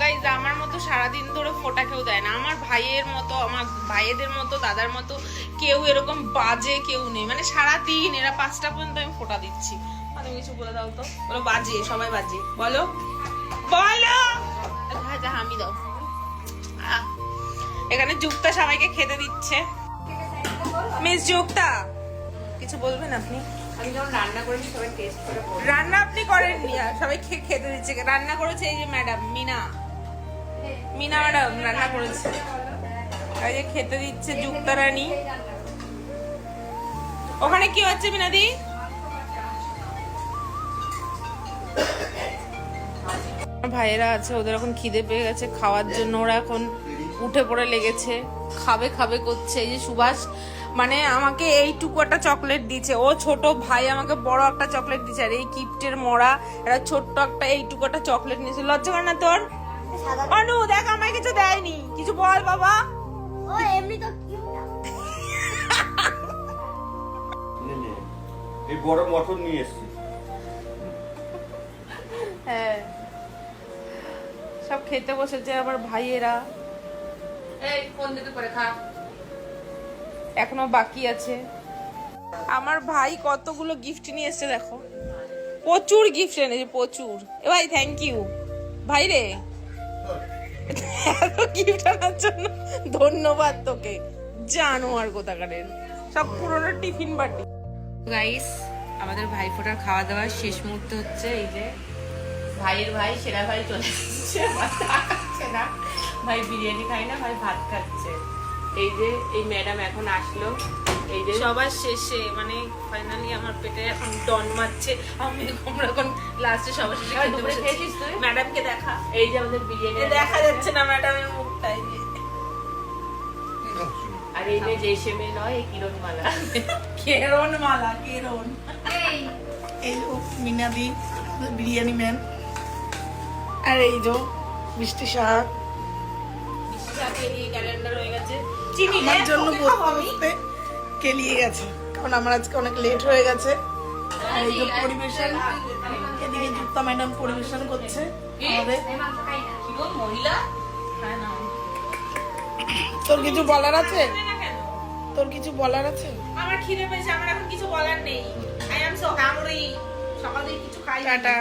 Guys আমার মতো সারাদিন ধরে ফোঁটা কেউ দেয় না। আমার ভাইয়ের মতো, আমার ভাইয়েদের মতো, দাদার মতো কেউ এরকম বাজে কেউ নেই। মানে সারাদিন এরা 5টা পর্যন্ত আমি ফোঁটা দিচ্ছি। তুমি কিছু বলে দাও তো। বলো বাজে, সবাই বাজে। বলো বলো। যা হামি দাও। এখানে যুক্তা সবাইকে খেতে দিচ্ছে। মিস যুক্তা কিছু বলবেন আপনি? আমি যখন রান্না করেছি সবাই টেস্ট করে বলবে। রান্না আপনি করেননি, সবাই খেতে দিচ্ছে। রান্না করেছে এই যে ম্যাডাম মিনা ম্যাডাম রান্না করেছে। এই যে খেতে দিচ্ছে যুক্তা রানী। ওখানে কি হচ্ছে মিনাদি? ভাইয়েরা আছে, ওদের এখন খিদে পেয়ে গেছে খাওয়ার জন্য। ওরা এখন উঠে পড়ে লেগেছে, খাবে খাবে করছে। এই যে সুভাষ মানে আমাকে এইটুকু একটা চকলেট দিয়েছে, ও ছোট ভাই আমাকে বড় একটা চকলেট দিয়েছে। আর এই কিপ্টের মরা এরা ছোট্ট একটা এইটুকু একটা চকলেট নিয়েছে। লজ্জা করে না তোর? অনু দেখ আমায় কিছু দেয়নি, কিছু বল বাবা। ও এমনি তো এই বড় মটন নিয়ে এসেছি। হ্যাঁ সব খেতে বসেছে আবার ভাইয়েরা। এই ফোন দিতে করে খা। এখনো বাকি আছে। আমার ভাই কতগুলো গিফট নিয়ে এসেছে দেখো, প্রচুর গিফট এনেছে প্রচুর। এ ভাই থ্যাংক ইউ ভাই রে, এত গিফট আনার জন্য ধন্যবাদ তোকে। জানোয়ার কোথাকারের সব পুরোনো টিফিন বাটি। গাইস আমাদের ভাই ফোটার খাওয়া দাওয়া শেষ মুহূর্ত হচ্ছে। এই যে ভাইয়ের ভাই সেরা ভাই চলে এসেছে, খাচ্ছে না ভাই, বিরিয়ানি খাই না ভাই, ভাত খাচ্ছে। এই যে এই ম্যাডাম এখন আসলো। এই যে সবার শেষে মানে ফাইনালি আমার পেটে এখন ডন মারছে। আমি এখন লাস্টে সবার শেষে খেতে দুপুরে বসেছি। খেয়েছিস তুই? ম্যাডামকে দেখা। এই যে আমাদের বিরিয়ানি দেখা যাচ্ছে না ম্যাডামের মুখটাই। আর এই যে জেসে মেয়ে নয়, এই কিরণ মালা। কেরন মালা, কেরন। এই যে মিনাদি বিরিয়ানি ম্যান, আর এই যে মিষ্টি শাক ক্যালেন্ডার হয়ে গেছে। চিনি আমার নে, জন্য তোকে বসতে খাবো আমি। বসতে কেলিয়ে গেছে, কারণ আমার আজকে অনেক লেট হয়ে গেছে। আর এই যে পরিবেশন, এদিকে যুক্তা ম্যাডাম পরিবেশন করছে আমাদের। কি গো মহিলা? হ্যাঁ না। তোর কিছু বলার আছে? না কেন? তোর কিছু বলার আছে? আমার খিদে পেয়েছে, আমার এখন কিছু বলার নেই। I am so hungry. সকাল থেকে কিছু খাই টাটা।